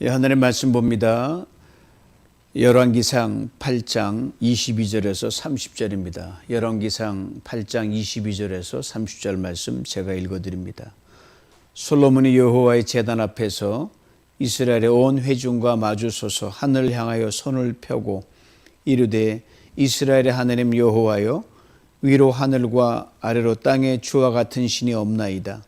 예, 하늘의 말씀 봅니다. 열왕기상 8장 22절에서 30절입니다. 열왕기상 8장 22절에서 30절 말씀 제가 읽어드립니다. 솔로몬이 여호와의 제단 앞에서 이스라엘의 온 회중과 마주서서 하늘을 향하여 손을 펴고 이르되 이스라엘의 하나님 여호와여, 위로 하늘과 아래로 땅에 주와 같은 신이 없나이다.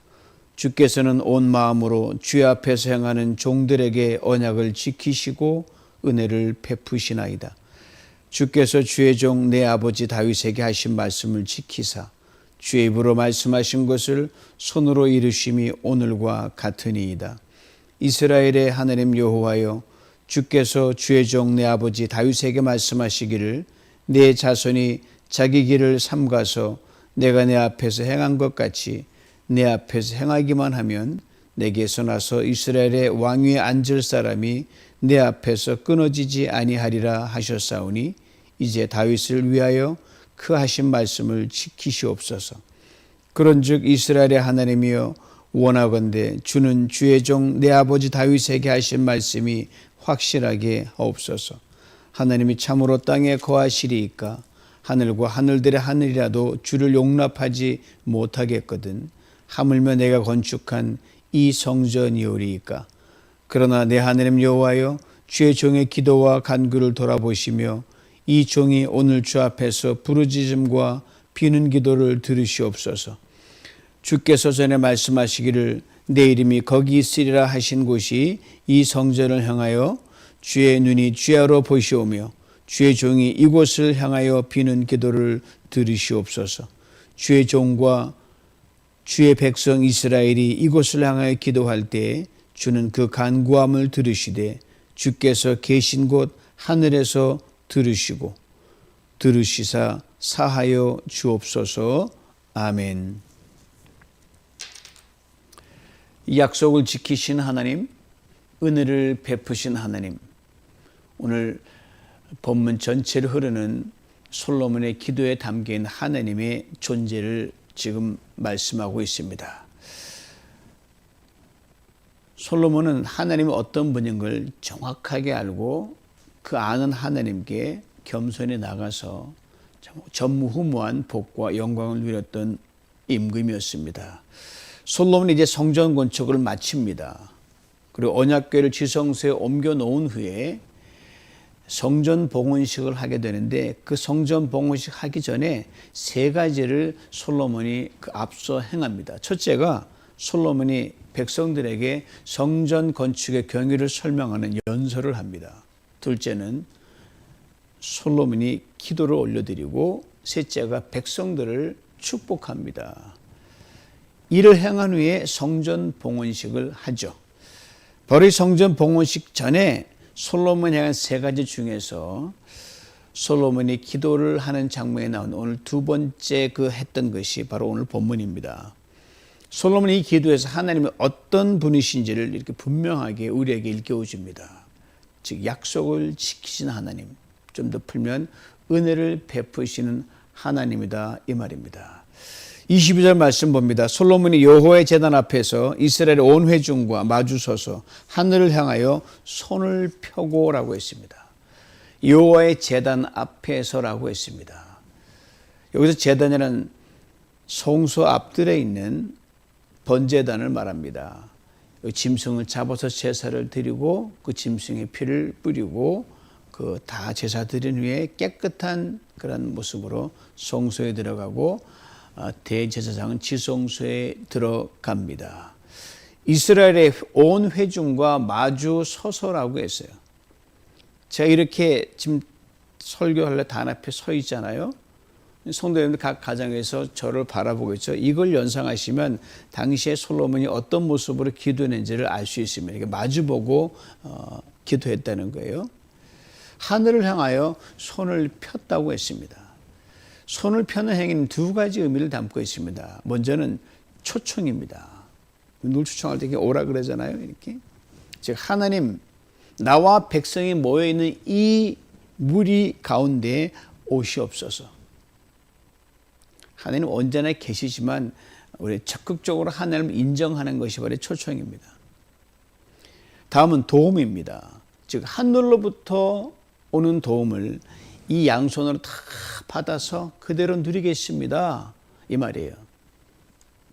주께서는 온 마음으로 주의 앞에서 행하는 종들에게 언약을 지키시고 은혜를 베푸시나이다. 주께서 주의 종 내 아버지 다윗에게 하신 말씀을 지키사 주의 입으로 말씀하신 것을 손으로 이루심이 오늘과 같으니이다. 이스라엘의 하나님 여호와여, 주께서 주의 종 내 아버지 다윗에게 말씀하시기를 내 자손이 자기 길을 삼가서 내가 내 앞에서 행한 것 같이 내 앞에서 행하기만 하면 내게서 나서 이스라엘의 왕위에 앉을 사람이 내 앞에서 끊어지지 아니하리라 하셨사오니 이제 다윗을 위하여 그 하신 말씀을 지키시옵소서. 그런즉 이스라엘의 하나님이여, 원하건대 주는 주의 종 내 아버지 다윗에게 하신 말씀이 확실하게 하옵소서. 하나님이 참으로 땅에 거하시리이까 하늘과 하늘들의 하늘이라도 주를 용납하지 못하겠거든. 하물며 내가 건축한 이 성전이오리이까. 그러나 내 하나님 여호와여, 주의 종의 기도와 간구를 돌아보시며 이 종이 오늘 주 앞에서 부르짖음과 비는 기도를 들으시옵소서. 주께서 전에 말씀하시기를 내 이름이 거기 있으리라 하신 곳이 이 성전을 향하여 주의 눈이 주야로 보시오며 주의 종이 이곳을 향하여 비는 기도를 들으시옵소서. 주의 종과 주의 백성 이스라엘이 이곳을 향하여 기도할 때 주는 그 간구함을 들으시되 주께서 계신 곳 하늘에서 들으시사 사하여 주옵소서. 아멘. 이 약속을 지키신 하나님, 은혜를 베푸신 하나님, 오늘 본문 전체를 흐르는 솔로몬의 기도에 담긴 하나님의 존재를 지금 말씀하고 있습니다. 솔로몬은 하나님이 어떤 분인 걸 정확하게 알고 그 아는 하나님께 겸손히 나가서 전무후무한 복과 영광을 누렸던 임금이었습니다. 솔로몬이 이제 성전 건축을 마칩니다. 그리고 언약궤를 지성소에 옮겨 놓은 후에 성전 봉헌식을 하게 되는데 그 성전 봉헌식 하기 전에 세 가지를 솔로몬이 앞서 행합니다. 첫째가 솔로몬이 백성들에게 성전 건축의 경위를 설명하는 연설을 합니다. 둘째는 솔로몬이 기도를 올려드리고 셋째가 백성들을 축복합니다. 이를 행한 후에 성전 봉헌식을 하죠. 바로 이 성전 봉헌식 전에 솔로몬이 행한 세 가지 중에서 솔로몬이 기도를 하는 장면에 나온 오늘 두 번째 했던 것이 바로 오늘 본문입니다. 솔로몬이 이 기도에서 하나님이 어떤 분이신지를 이렇게 분명하게 우리에게 일깨워줍니다. 즉 약속을 지키신 하나님, 좀 더 풀면 은혜를 베푸시는 하나님이다 이 말입니다. 22절 말씀 봅니다. 솔로몬이 여호와의 제단 앞에서 이스라엘의 온 회중과 마주서서 하늘을 향하여 손을 펴고라고 했습니다. 여호와의 제단 앞에서라고 했습니다. 여기서 제단이라는 성소 앞들에 있는 번제단을 말합니다. 짐승을 잡아서 제사를 드리고 그 짐승의 피를 뿌리고 다 제사 드린 후에 깨끗한 그런 모습으로 성소에 들어가고 대제사장은 지성소에 들어갑니다. 이스라엘의 온 회중과 마주 서서라고 했어요. 제가 이렇게 지금 설교할래 단 앞에 서 있잖아요. 성도님들 각 가정에서 저를 바라보고 있죠. 이걸 연상하시면 당시에 솔로몬이 어떤 모습으로 기도했는지를 알 수 있습니다. 이렇게 마주보고 기도했다는 거예요. 하늘을 향하여 손을 폈다고 했습니다. 손을 펴는 행위는 두 가지 의미를 담고 있습니다. 먼저는 초청입니다. 누굴 초청할 때 이렇게 오라 그러잖아요. 이렇게. 즉 하나님, 나와 백성이 모여있는 이 무리 가운데 오시옵소서. 하나님 언제나 계시지만 우리 적극적으로 하나님을 인정하는 것이 바로 초청입니다. 다음은 도움입니다. 즉 하늘로부터 오는 도움을 이 양손으로 다 받아서 그대로 누리겠습니다. 이 말이에요.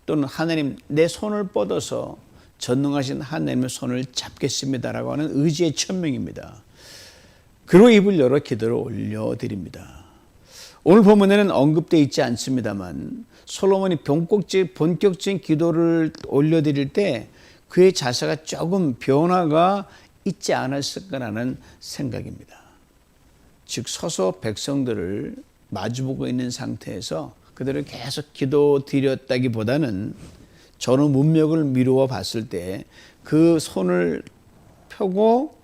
또는 하나님 내 손을 뻗어서 전능하신 하나님의 손을 잡겠습니다라고 하는 의지의 천명입니다. 그리고 입을 열어 기도를 올려드립니다. 오늘 본문에는 언급되어 있지 않습니다만 솔로몬이 본격적인 기도를 올려드릴 때 그의 자세가 조금 변화가 있지 않았을까라는 생각입니다. 즉 서서 백성들을 마주보고 있는 상태에서 그들을 계속 기도드렸다기보다는 전후 문맥을 미루어 봤을 때 그 손을 펴고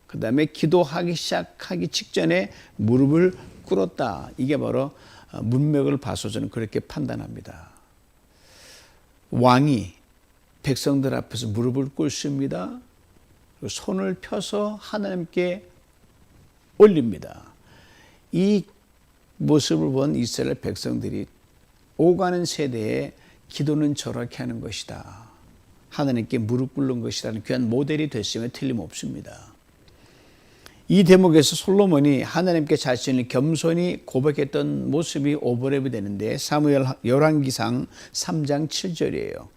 그 다음에 기도하기 시작하기 직전에 무릎을 꿇었다. 이게 바로 문맥을 봐서 저는 그렇게 판단합니다. 왕이 백성들 앞에서 무릎을 꿇습니다. 손을 펴서 하나님께 올립니다. 이 모습을 본 이스라엘 백성들이 오가는 세대에 기도는 저렇게 하는 것이다. 하나님께 무릎 꿇는 것이라는 귀한 모델이 됐음에 틀림없습니다. 이 대목에서 솔로몬이 하나님께 자신을 겸손히 고백했던 모습이 오버랩이 되는데 사무엘 열왕기상 3장 7절이에요.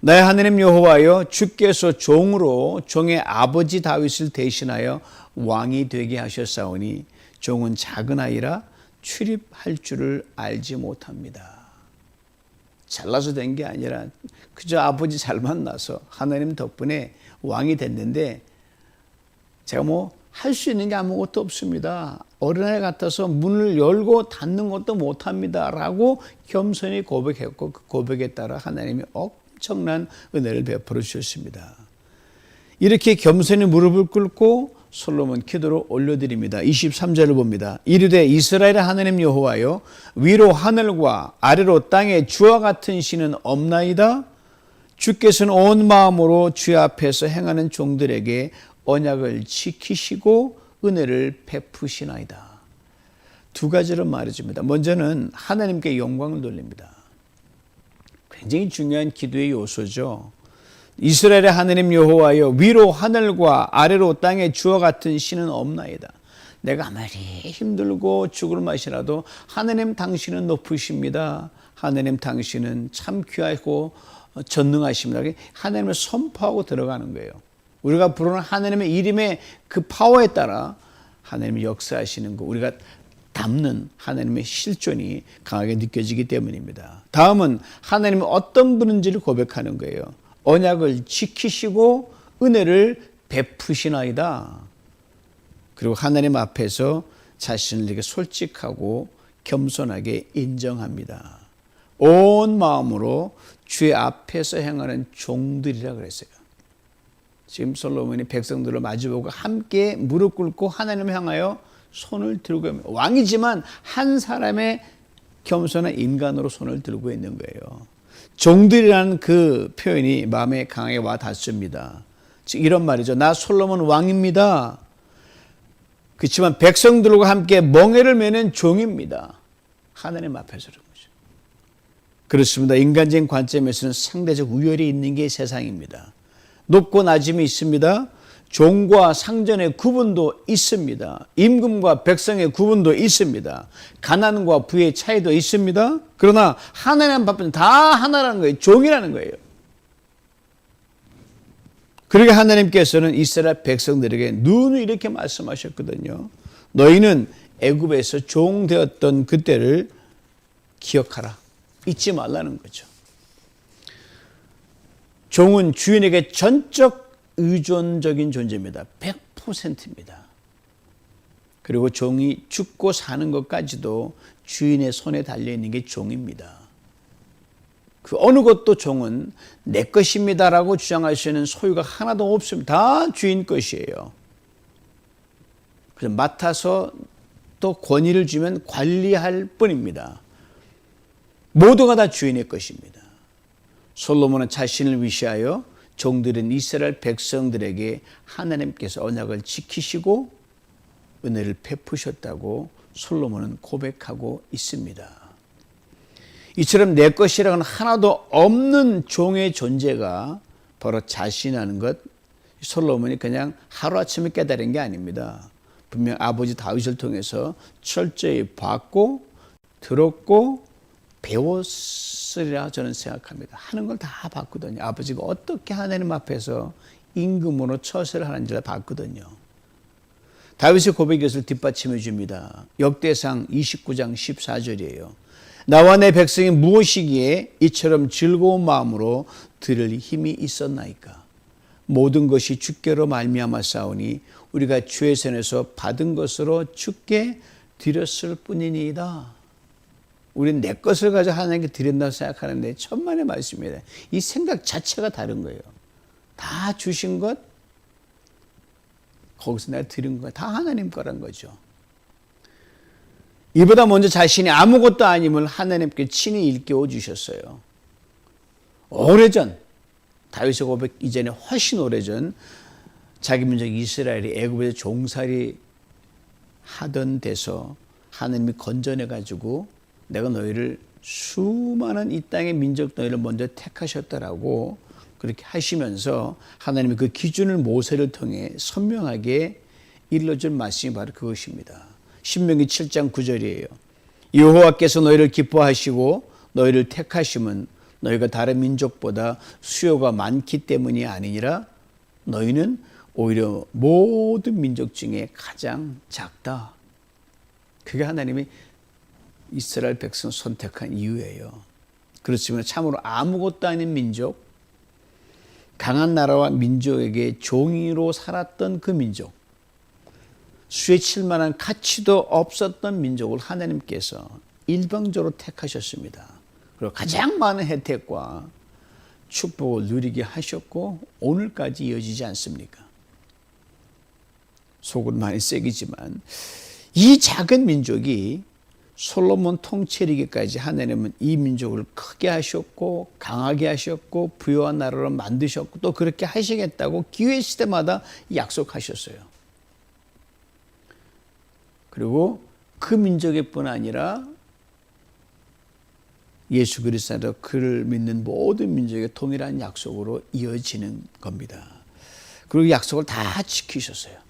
나의 하나님 여호와여 주께서 종으로 종의 아버지 다윗을 대신하여 왕이 되게 하셨사오니 종은 작은 아이라 출입할 줄을 알지 못합니다. 잘나서 된 게 아니라 그저 아버지 잘 만나서 하나님 덕분에 왕이 됐는데 제가 할 수 있는 게 아무것도 없습니다. 어린아이 같아서 문을 열고 닫는 것도 못합니다. 라고 겸손히 고백했고 그 고백에 따라 하나님이 엄청난 은혜를 베풀어 주셨습니다. 이렇게 겸손히 무릎을 꿇고 솔로몬 기도를 올려드립니다. 23절을 봅니다. 이르되 이스라엘의 하나님 여호와여 위로 하늘과 아래로 땅에 주와 같은 신은 없나이다. 주께서는 온 마음으로 주 앞에서 행하는 종들에게 언약을 지키시고 은혜를 베푸시나이다. 두 가지를 말해줍니다. 먼저는 하나님께 영광을 돌립니다. 굉장히 중요한 기도의 요소죠. 이스라엘의 하나님 여호와여 위로 하늘과 아래로 땅에 주와 같은 신은 없나이다. 내가 아무리 힘들고 죽을 맛이라도 하나님 당신은 높으십니다. 하나님 당신은 참 귀하고 전능하십니다. 하나님을 선포하고 들어가는 거예요. 우리가 부르는 하나님의 이름의 그 파워에 따라 하나님이 역사하시는 거 우리가 담는 하나님의 실존이 강하게 느껴지기 때문입니다. 다음은 하나님이 어떤 분인지를 고백하는 거예요. 언약을 지키시고 은혜를 베푸시나이다. 그리고 하나님 앞에서 자신을 이렇게 솔직하고 겸손하게 인정합니다. 온 마음으로 주의 앞에서 행하는 종들이라 그랬어요. 지금 솔로몬이 백성들을 마주보고 함께 무릎 꿇고 하나님을 향하여 손을 들고 있는 왕이지만 한 사람의 겸손한 인간으로 손을 들고 있는 거예요. 종들이라는 그 표현이 마음에 강하게 와 닿습니다. 즉 이런 말이죠. 나 솔로몬 왕입니다. 그렇지만 백성들과 함께 멍에를 매는 종입니다. 하나님 앞에서 그런 거죠. 그렇습니다. 인간적인 관점에서는 상대적 우열이 있는 게 세상입니다. 높고 낮음이 있습니다. 종과 상전의 구분도 있습니다. 임금과 백성의 구분도 있습니다. 가난과 부의 차이도 있습니다. 그러나 하나님 앞에는 다 하나라는 거예요. 종이라는 거예요. 그러게 하나님께서는 이스라엘 백성들에게 눈을 이렇게 말씀하셨거든요. 너희는 애굽에서 종 되었던 그때를 기억하라. 잊지 말라는 거죠. 종은 주인에게 전적 의존적인 존재입니다. 100%입니다. 그리고 종이 죽고 사는 것까지도 주인의 손에 달려있는 게 종입니다. 그 어느 것도 종은 내 것입니다라고 주장할 수 있는 소유가 하나도 없습니다. 다 주인 것이에요. 그래서 맡아서 또 권위를 주면 관리할 뿐입니다. 모두가 다 주인의 것입니다. 솔로몬은 자신을 위시하여 종들인 이스라엘 백성들에게 하나님께서 언약을 지키시고 은혜를 베푸셨다고 솔로몬은 고백하고 있습니다. 이처럼 내 것이라고는 하나도 없는 종의 존재가 바로 자신이라는 것, 솔로몬이 그냥 하루아침에 깨달은 게 아닙니다. 분명 아버지 다윗을 통해서 철저히 봤고 들었고 배웠으리라 저는 생각합니다. 하는 걸 다 봤거든요. 아버지가 어떻게 하나님 앞에서 임금으로 처세를 하는지를 봤거든요. 다윗의 고백이 것을 뒷받침해 줍니다. 역대상 29장 14절이에요. 나와 내 백성이 무엇이기에 이처럼 즐거운 마음으로 들을 힘이 있었나이까. 모든 것이 주께로 말미암아 싸우니 우리가 주의 손에서 받은 것으로 주께 드렸을 뿐이니이다. 우리는 내 것을 가지고 하나님께 드린다고 생각하는데 천만의 말씀입니다. 이 생각 자체가 다른 거예요. 다 주신 것, 거기서 내가 드린 것, 다 하나님 거란 거죠. 이보다 먼저 자신이 아무것도 아님을 하나님께 친히 일깨워 주셨어요. 오래전, 다윗의 고백 이전에 훨씬 오래전 자기 민족 이스라엘이 애굽에서 종살이 하던 데서 하나님이 건져내 가지고 내가 너희를 수많은 이 땅의 민족 너희를 먼저 택하셨다라고 그렇게 하시면서 하나님이 그 기준을 모세를 통해 선명하게 일러준 말씀이 바로 그것입니다. 신명기 7장 9절이에요. 여호와께서 너희를 기뻐하시고 너희를 택하심은 너희가 다른 민족보다 수요가 많기 때문이 아니니라. 너희는 오히려 모든 민족 중에 가장 작다. 그게 하나님이 이스라엘 백성 선택한 이유예요. 그렇지만 참으로 아무것도 아닌 민족, 강한 나라와 민족에게 종이로 살았던 그 민족, 수에 칠 만한 가치도 없었던 민족을 하나님께서 일방적으로 택하셨습니다. 그리고 가장 많은 혜택과 축복을 누리게 하셨고 오늘까지 이어지지 않습니까? 속은 많이 새기지만 이 작은 민족이 솔로몬 통치이기까지 하나님은 이 민족을 크게 하셨고 강하게 하셨고 부유한 나라로 만드셨고 또 그렇게 하시겠다고 기회 시대마다 약속하셨어요. 그리고 그 민족일 뿐 아니라 예수 그리스도 그를 믿는 모든 민족의 동일한 약속으로 이어지는 겁니다. 그리고 약속을 다 지키셨어요.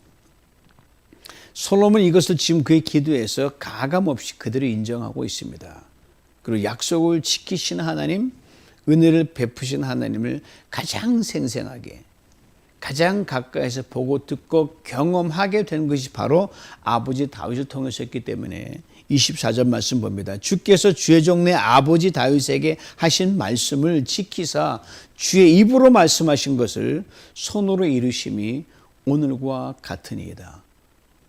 솔로몬은 이것을 지금 그의 기도에서 가감없이 그대로 인정하고 있습니다. 그리고 약속을 지키신 하나님, 은혜를 베푸신 하나님을 가장 생생하게, 가장 가까이서 보고 듣고 경험하게 된 것이 바로 아버지 다윗을 통해서였기 때문에 24절 말씀 봅니다. 주께서 주의 종내 아버지 다윗에게 하신 말씀을 지키사 주의 입으로 말씀하신 것을 손으로 이루심이 오늘과 같으니이다.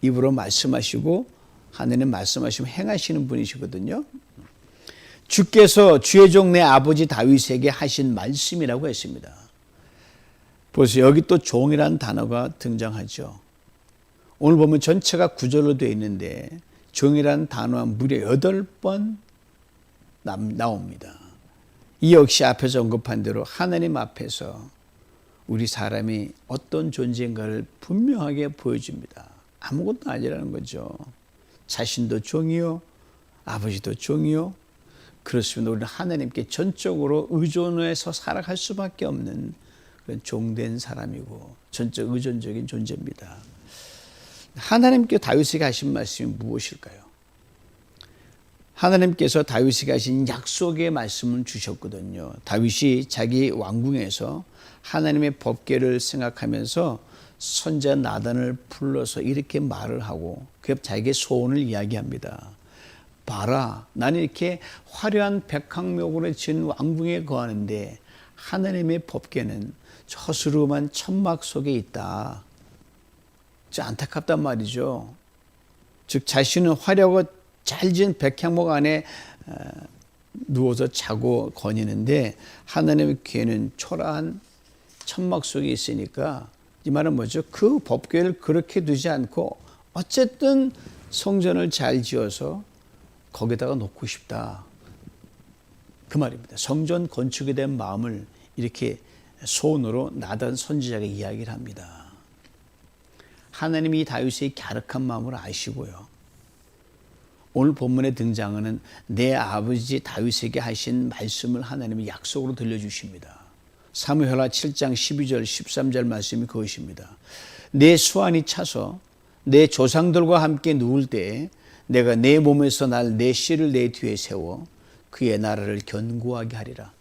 입으로 말씀하시고 하늘은 말씀하시면 행하시는 분이시거든요. 주께서 주의 종내 아버지 다윗에게 하신 말씀이라고 했습니다. 보세요. 여기 또 종이라는 단어가 등장하죠. 오늘 보면 전체가 구절로 되어 있는데 종이라는 단어가 무려 8번 나옵니다. 이 역시 앞에서 언급한 대로 하나님 앞에서 우리 사람이 어떤 존재인가를 분명하게 보여줍니다. 아무것도 아니라는 거죠. 자신도 종이요, 아버지도 종이요. 그렇습니다. 우리는 하나님께 전적으로 의존해서 살아갈 수밖에 없는 그런 종된 사람이고 전적 의존적인 존재입니다. 하나님께 다윗에게 하신 말씀이 무엇일까요? 하나님께서 다윗에게 하신 약속의 말씀을 주셨거든요. 다윗이 자기 왕궁에서 하나님의 법궤를 생각하면서 선지자 나단을 불러서 이렇게 말을 하고 그 자기의 소원을 이야기합니다. 봐라, 나는 이렇게 화려한 백항목으로 지은 왕궁에 거하는데 하나님의 법궤는 저 허스름한 천막 속에 있다. 안타깝단 말이죠. 즉 자신은 화려하고 잘 지은 백향목 안에 누워서 자고 거니는데 하나님의 궤는 초라한 천막 속에 있으니까 이 말은 뭐죠? 그 법궤를 그렇게 두지 않고 어쨌든 성전을 잘 지어서 거기다가 놓고 싶다. 그 말입니다. 성전 건축에 대한 마음을 이렇게 소원으로 나단 선지자가 이야기를 합니다. 하나님이 이 다윗의 갸륵한 마음을 아시고요. 오늘 본문에 등장하는 내 아버지 다윗에게 하신 말씀을 하나님이 약속으로 들려주십니다. 사무엘하 7장 12절 13절 말씀이 그것입니다. 내 수완이 차서 내 조상들과 함께 누울 때에 내가 내 몸에서 날 내 씨를 내 뒤에 세워 그의 나라를 견고하게 하리라.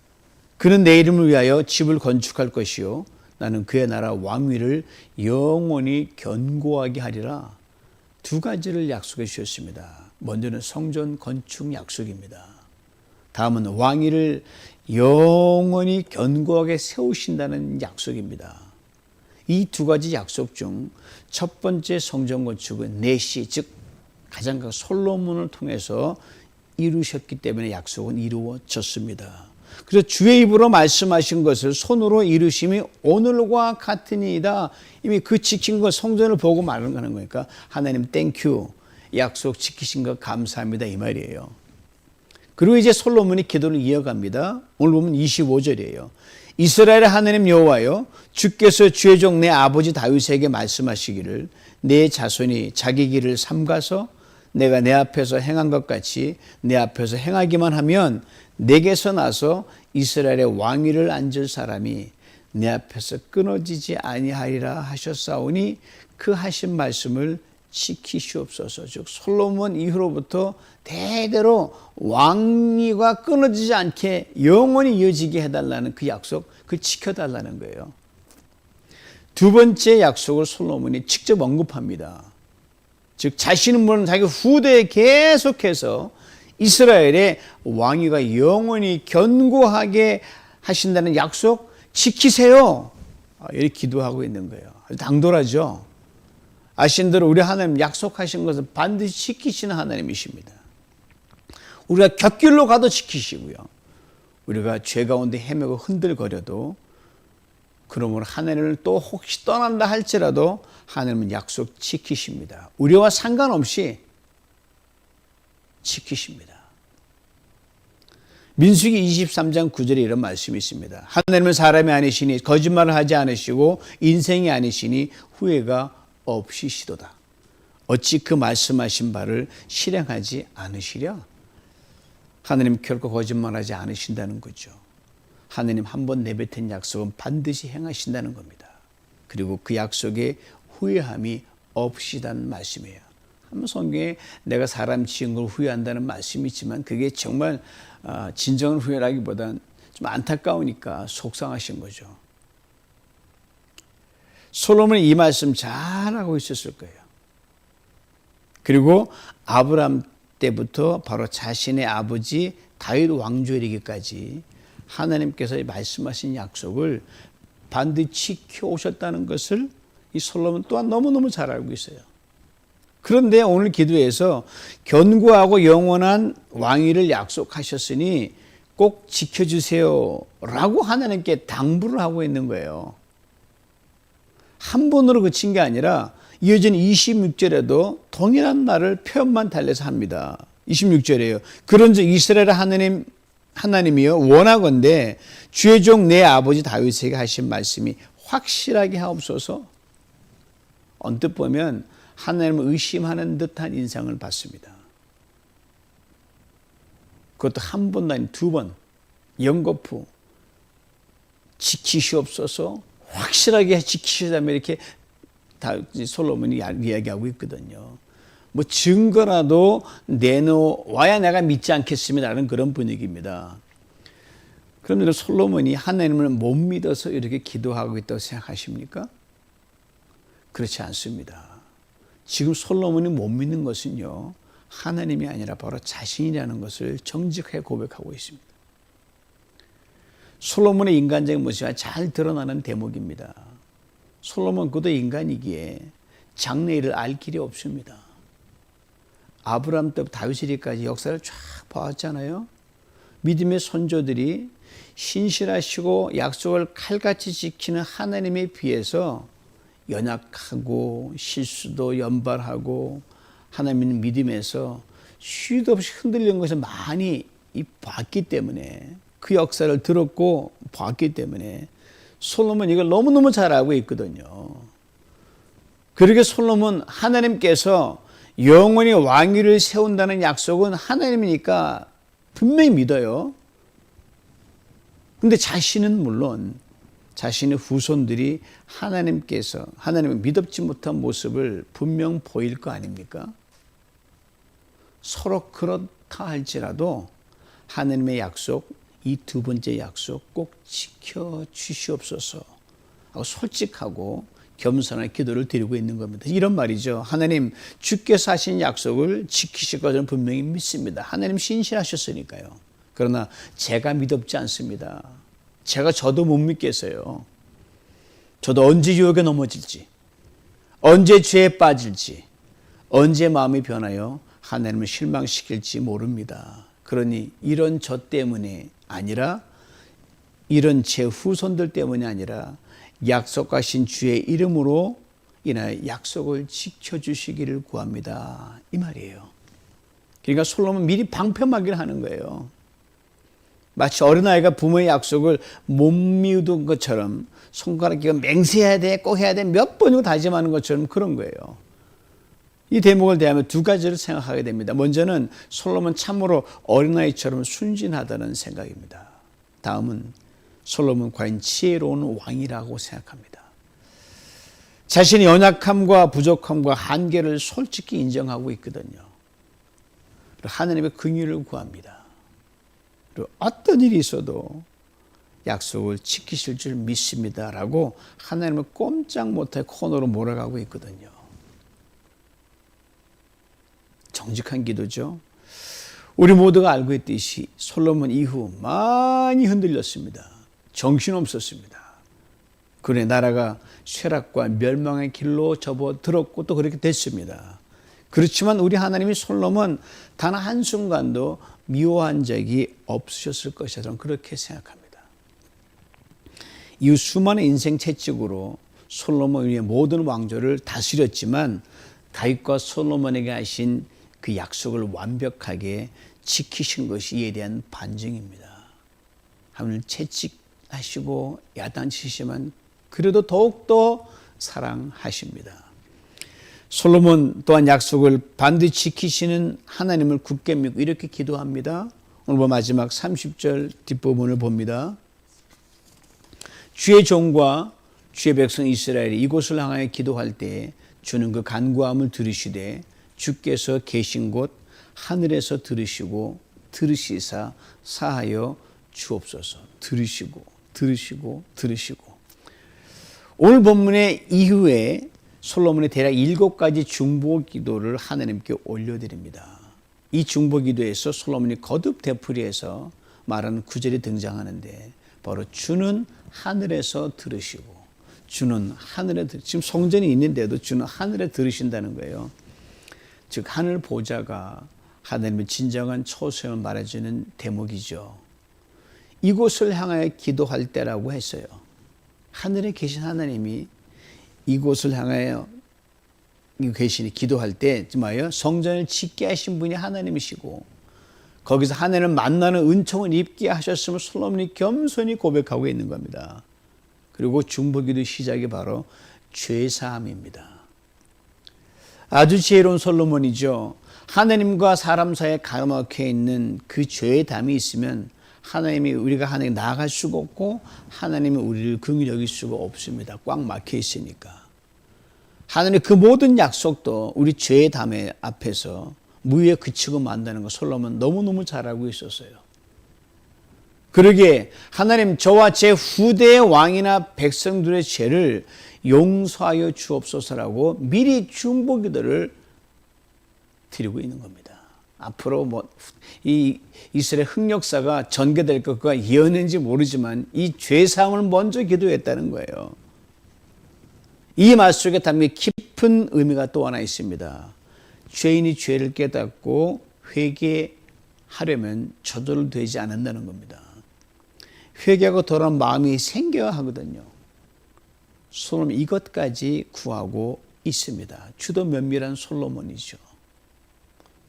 그는 내 이름을 위하여 집을 건축할 것이요 나는 그의 나라 왕위를 영원히 견고하게 하리라. 두 가지를 약속해 주셨습니다. 먼저는 성전 건축 약속입니다. 다음은 왕위를 영원히 견고하게 세우신다는 약속입니다. 이 두 가지 약속 중 첫 번째 성전 건축은 내시, 즉 가장 큰 솔로몬을 통해서 이루셨기 때문에 약속은 이루어졌습니다. 그래서 주의 입으로 말씀하신 것을 손으로 이루심이 오늘과 같으니이다. 이미 그 지킨 것 성전을 보고 말하는 거니까 하나님 땡큐, 약속 지키신 것 감사합니다 이 말이에요. 그리고 이제 솔로몬이 기도를 이어갑니다. 오늘 보면 25절이에요. 이스라엘의 하나님 여호와여, 주께서 주의 종 내 아버지 다윗에게 말씀하시기를 내 자손이 자기 길을 삼가서 내가 내 앞에서 행한 것 같이 내 앞에서 행하기만 하면 내게서 나서 이스라엘의 왕위를 앉을 사람이 내 앞에서 끊어지지 아니하리라 하셨사오니 그 하신 말씀을 지키시옵소서. 즉 솔로몬 이후로부터 대대로 왕위가 끊어지지 않게 영원히 이어지게 해달라는 그 약속, 그걸 지켜달라는 거예요. 두 번째 약속을 솔로몬이 직접 언급합니다. 즉 자신은 물론 자기 후대에 계속해서 이스라엘의 왕위가 영원히 견고하게 하신다는 약속 지키세요. 이렇게 기도하고 있는 거예요. 당돌하죠. 아신 대로 우리 하나님 약속하신 것을 반드시 지키시는 하나님이십니다. 우리가 곁길로 가도 지키시고요. 우리가 죄 가운데 헤매고 흔들거려도 그러므로 하나님을 또 혹시 떠난다 할지라도 하나님은 약속 지키십니다. 우리와 상관없이 지키십니다. 민수기 23장 9절에 이런 말씀이 있습니다. 하나님은 사람이 아니시니 거짓말을 하지 않으시고 인생이 아니시니 후회가 없으시도다. 어찌 그 말씀하신 바를 실행하지 않으시랴? 하나님 결코 거짓말하지 않으신다는 거죠. 하나님 한 번 내뱉은 약속은 반드시 행하신다는 겁니다. 그리고 그 약속에 후회함이 없으시다는 말씀이에요. 한번 성경에 내가 사람 지은 걸 후회한다는 말씀이 있지만 그게 정말 진정한 후회라기보다는 좀 안타까우니까 속상하신 거죠. 솔로몬이 이 말씀 잘하고 있었을 거예요. 그리고 아브라함 때부터 바로 자신의 아버지 다윗 왕조에 이르기까지 하나님께서 말씀하신 약속을 반드시 지켜오셨다는 것을 이 솔로몬 또한 너무너무 잘 알고 있어요. 그런데 오늘 기도에서 견고하고 영원한 왕위를 약속하셨으니 꼭 지켜주세요 라고 하나님께 당부를 하고 있는 거예요. 한 번으로 그친 게 아니라 이어진 26절에도 동일한 말을 표현만 달래서 합니다. 26절이에요. 그런즉 이스라엘 하나님이여 원하건대 주의 종 내 아버지 다윗에게 하신 말씀이 확실하게 하옵소서. 언뜻 보면 하나님을 의심하는 듯한 인상을 받습니다. 그것도 한 번도 아닌 두 번 연거푸 지키시옵소서, 확실하게 지키시다면 이렇게 솔로몬이 이야기하고 있거든요. 뭐 증거라도 내놓아야 내가 믿지 않겠습니다라는 그런 분위기입니다. 그런데 솔로몬이 하나님을 못 믿어서 이렇게 기도하고 있다고 생각하십니까? 그렇지 않습니다. 지금 솔로몬이 못 믿는 것은요, 하나님이 아니라 바로 자신이라는 것을 정직하게 고백하고 있습니다. 솔로몬의 인간적인 모습이 잘 드러나는 대목입니다. 솔로몬 그도 인간이기에 장래일을 알 길이 없습니다. 아브라함 때부터 다윗에게까지 역사를 쫙 봐왔잖아요. 믿음의 선조들이 신실하시고 약속을 칼같이 지키는 하나님에 비해서 연약하고 실수도 연발하고 하나님 믿음에서 쉬도 없이 흔들리는 것을 많이 봤기 때문에 그 역사를 들었고 봤기 때문에 솔로몬 이걸 너무너무 잘 알고 있거든요. 그러게 솔로몬 하나님께서 영원히 왕위를 세운다는 약속은 하나님이니까 분명히 믿어요. 근데 자신은 물론 자신의 후손들이 하나님을 믿었지 못한 모습을 분명 보일 거 아닙니까? 서로 그렇다 할지라도 하나님의 약속, 이 두 번째 약속 꼭 지켜주시옵소서 하고 솔직하고 겸손한 기도를 드리고 있는 겁니다. 이런 말이죠. 하나님, 주께서 하신 약속을 지키실 것을 분명히 믿습니다. 하나님 신실하셨으니까요. 그러나 제가 믿op지 않습니다. 저도 못 믿겠어요. 저도 언제 유혹에 넘어질지, 언제 죄에 빠질지, 언제 마음이 변하여 하나님을 실망시킬지 모릅니다. 그러니 이런 저 때문에 아니라, 이런 제 후손들 때문이 아니라 약속하신 주의 이름으로 인하여 약속을 지켜주시기를 구합니다. 이 말이에요. 그러니까 솔로몬 미리 방패막이를 하는 거예요. 마치 어린아이가 부모의 약속을 못 미우던 것처럼 손가락이 맹세해야 돼, 꼭 해야 돼 몇 번이고 다짐하는 것처럼 그런 거예요. 이 대목을 대하면 두 가지를 생각하게 됩니다. 먼저는 솔로몬 참으로 어린아이처럼 순진하다는 생각입니다. 다음은 솔로몬 과연 지혜로운 왕이라고 생각합니다. 자신의 연약함과 부족함과 한계를 솔직히 인정하고 있거든요. 하나님의 긍휼을 구합니다. 그리고 어떤 일이 있어도 약속을 지키실 줄 믿습니다라고 하나님을 꼼짝 못해 코너로 몰아가고 있거든요. 정직한 기도죠. 우리 모두가 알고 있듯이 솔로몬 이후 많이 흔들렸습니다. 정신없었습니다. 그래 나라가 쇠락과 멸망의 길로 접어들었고 또 그렇게 됐습니다. 그렇지만 우리 하나님이 솔로몬 단 한순간도 미워한 적이 없으셨을 것이다. 저는 그렇게 생각합니다. 이후 수많은 인생 채찍으로 솔로몬의 모든 왕조를 다스렸지만 다윗과 솔로몬에게 하신 그 약속을 완벽하게 지키신 것이 이에 대한 반증입니다. 하나님을 채찍하시고 야단치시지만 그래도 더욱더 사랑하십니다. 솔로몬 또한 약속을 반드시 지키시는 하나님을 굳게 믿고 이렇게 기도합니다. 오늘 마지막 30절 뒷부분을 봅니다. 주의 종과 주의 백성 이스라엘이 이곳을 향하여 기도할 때 주는 그 간구함을 들으시되 주께서 계신 곳 하늘에서 들으시고 들으시사 사하여 주옵소서. 들으시고 오늘 본문의 이후에 솔로몬이 대략 7가지 중보 기도를 하나님께 올려드립니다. 이 중보 기도에서 솔로몬이 거듭 되풀이해서 말하는 구절이 등장하는데 바로 주는 하늘에서 들으시고 주는 하늘에 지금 성전이 있는데도 주는 하늘에 들으신다는 거예요. 즉 하늘 보좌가 하나님의 진정한 초소임을 말해주는 대목이죠. 이곳을 향하여 기도할 때라고 했어요. 하늘에 계신 하나님이 이곳을 향하여 계시니 기도할 때 성전을 짓게 하신 분이 하나님이시고 거기서 하나님을 만나는 은총을 입게 하셨음을 솔로몬이 겸손히 고백하고 있는 겁니다. 그리고 중보기도 시작이 바로 죄사함입니다. 아주 지혜로운 솔로몬이죠. 하나님과 사람 사이에 가로막혀 있는 그 죄의 담이 있으면 우리가 하나님께 나아갈 수가 없고 하나님이 우리를 긍휼히 여길 수가 없습니다. 꽉 막혀 있으니까. 하나님의 그 모든 약속도 우리 죄의 담 앞에서 무위에 그치고 만다는 거 솔로몬 너무너무 잘 알고 있었어요. 그러기에 하나님 저와 제 후대의 왕이나 백성들의 죄를 용서하여 주옵소서라고 미리 중보기도를 드리고 있는 겁니다. 앞으로 이 이스라엘 흑역사가 전개될 것과 예언인지 모르지만 이 죄사함을 먼저 기도했다는 거예요. 이 말 속에 담긴 깊은 의미가 또 하나 있습니다. 죄인이 죄를 깨닫고 회개하려면 저절로 되지 않는다는 겁니다. 회개하고 돌아온 마음이 생겨야 하거든요. 솔로몬 이것까지 구하고 있습니다. 주도 면밀한 솔로몬이죠.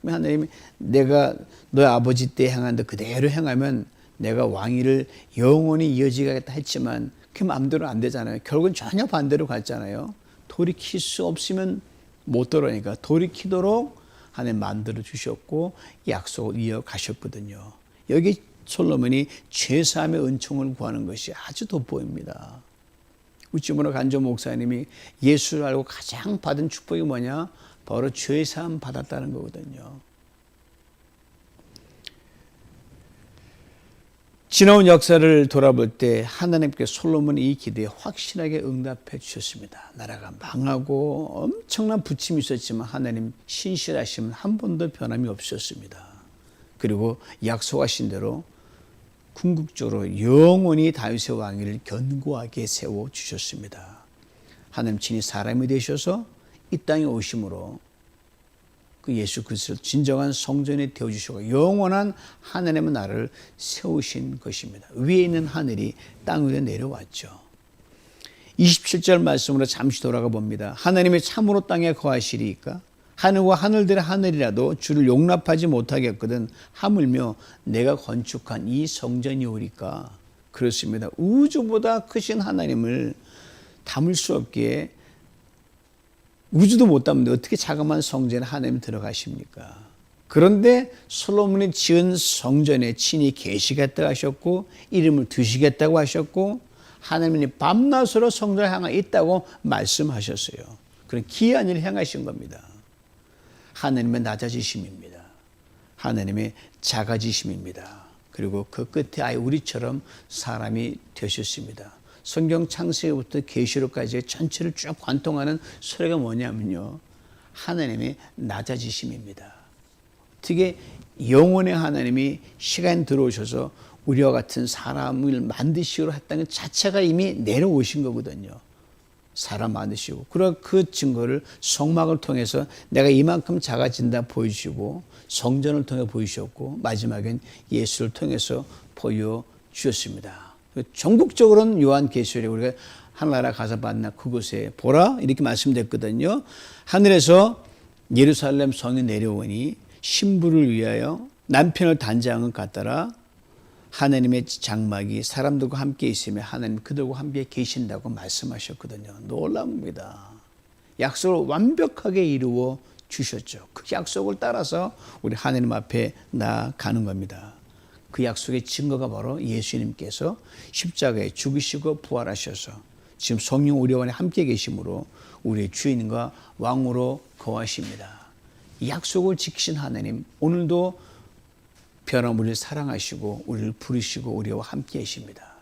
하나님이 내가 너의 아버지 때 행한 데 그대로 행하면 내가 왕위를 영원히 이어지겠다 했지만 그 마음대로 안 되잖아요. 결국은 전혀 반대로 갔잖아요. 돌이킬 수 없으면 못 돌아오니까 돌이키도록 하나님 만들어 주셨고 약속을 이어가셨거든요. 여기 솔로몬이 죄사함의 은총을 구하는 것이 아주 돋보입니다. 우찌무라 간조 목사님이 예수를 알고 가장 받은 축복이 뭐냐? 바로 죄사함 받았다는 거거든요. 지나온 역사를 돌아볼 때 하나님께 솔로몬이 이 기도에 확실하게 응답해 주셨습니다. 나라가 망하고 엄청난 부침이 있었지만 하나님 신실하심은 한 번도 변함이 없었습니다. 그리고 약속하신 대로 궁극적으로 영원히 다윗의 왕위를 견고하게 세워주셨습니다. 하나님 친히 사람이 되셔서 이 땅에 오심으로 그 예수 그리스도를 진정한 성전에 태워주시고 영원한 하나님의 나라를 세우신 것입니다. 위에 있는 하늘이 땅 위에 내려왔죠. 27절 말씀으로 잠시 돌아가 봅니다. 하나님이 참으로 땅에 거하시리이까? 하늘과 하늘들의 하늘이라도 주를 용납하지 못하겠거든 하물며 내가 건축한 이 성전이 오리까? 그렇습니다. 우주보다 크신 하나님을 담을 수 없기에 우주도 못 담는데 어떻게 자그마한 성전에 하나님 들어가십니까? 그런데 솔로몬이 지은 성전에 친히 계시겠다고 하셨고 이름을 두시겠다고 하셨고 하나님이 밤낮으로 성전을 향해 있다고 말씀하셨어요. 그런 귀한 일을 행하신 겁니다. 하나님의 낮아지심입니다. 하나님의 작아지심입니다. 그리고 그 끝에 아예 우리처럼 사람이 되셨습니다. 성경 창세기부터 계시록까지 전체를 쭉 관통하는 소리가 뭐냐면요. 하나님의 낮아지심입니다. 어떻게 영원의 하나님이 시간에 들어오셔서 우리와 같은 사람을 만드시기로 했다는 것 자체가 이미 내려오신 거거든요. 사람 만드시고. 그리고 그 증거를 성막을 통해서 내가 이만큼 작아진다 보여주시고 성전을 통해 보이셨고 마지막엔 예수를 통해서 보여주셨습니다. 전국적으로는 요한계시록에 우리가 하늘나라 가서 봤나 그곳에 보라 이렇게 말씀됐거든요. 하늘에서 예루살렘 성이 내려오니 신부를 위하여 남편을 단장한 것 같더라. 하나님의 장막이 사람들과 함께 있으며 하나님 그들과 함께 계신다고 말씀하셨거든요. 놀랍니다. 약속을 완벽하게 이루어 주셨죠. 그 약속을 따라서 우리 하나님 앞에 나아가는 겁니다. 그 약속의 증거가 바로 예수님께서 십자가에 죽으시고 부활하셔서 지금 성령 우리 안에 함께 계심으로 우리의 주인과 왕으로 거하십니다. 이 약속을 지키신 하나님 오늘도 변함없이 사랑하시고 우리를 부르시고 우리와 함께 계십니다.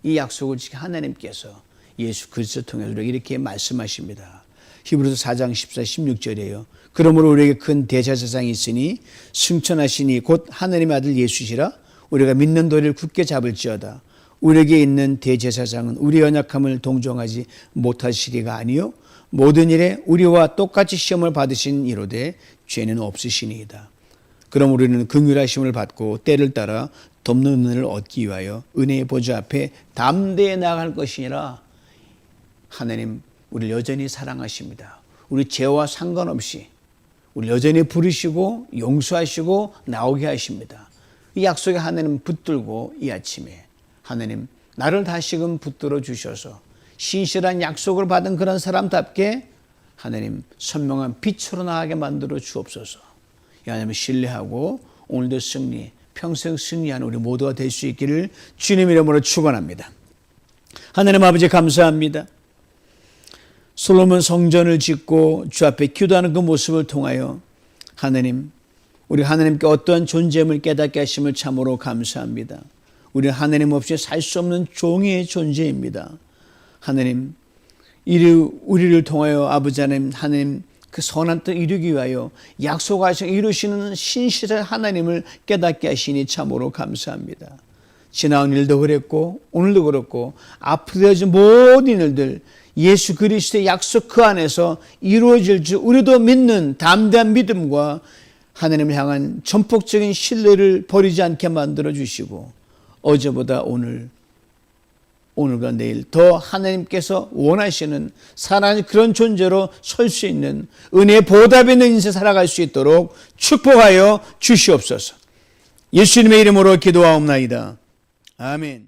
이 약속을 지킨 하나님께서 예수 그리스도를 통해서 우리에게 이렇게 말씀하십니다. 히브리서 4장 14, 16절이에요. 그러므로 우리에게 큰 대제사장이 있으니 승천하시니 곧 하나님의 아들 예수시라. 우리가 믿는 도리를 굳게 잡을지어다. 우리에게 있는 대제사장은 우리 연약함을 동정하지 못하시리가 아니요 모든 일에 우리와 똑같이 시험을 받으신 이로되 죄는 없으시니이다. 그럼 우리는 긍휼하심을 받고 때를 따라 돕는 은혜를 얻기 위하여 은혜의 보좌 앞에 담대히 나아갈 것이니라. 하나님 우리를 여전히 사랑하십니다. 우리 죄와 상관없이 우리 여전히 부르시고 용서하시고 나오게 하십니다. 이 약속에 하나님 붙들고 이 아침에 하나님 나를 다시금 붙들어 주셔서 신실한 약속을 받은 그런 사람답게 하나님 선명한 빛으로 나가게 만들어 주옵소서. 하나님 신뢰하고 오늘도 승리 평생 승리하는 우리 모두가 될 수 있기를 주님 이름으로 축원합니다. 하나님 아버지 감사합니다. 솔로몬 성전을 짓고 주 앞에 기도하는 그 모습을 통하여 하나님 우리 하나님께 어떠한 존재임을 깨닫게 하심을 참으로 감사합니다. 우리는 하나님 없이 살 수 없는 종의 존재입니다. 하나님 우리를 통하여 아버지 하나님 그 선한 뜻 이루기 위하여 약속하신 이루시는 신실한 하나님을 깨닫게 하시니 참으로 감사합니다. 지나온 일도 그랬고 오늘도 그렇고 앞으로 되어진 모든 일들 예수 그리스도의 약속 그 안에서 이루어질 줄 우리도 믿는 담대한 믿음과 하나님을 향한 전폭적인 신뢰를 버리지 않게 만들어 주시고 어제보다 오늘과 내일 더 하나님께서 원하시는 사랑의 그런 존재로 설 수 있는 은혜의 보답 있는 인생 살아갈 수 있도록 축복하여 주시옵소서. 예수님의 이름으로 기도하옵나이다. 아멘.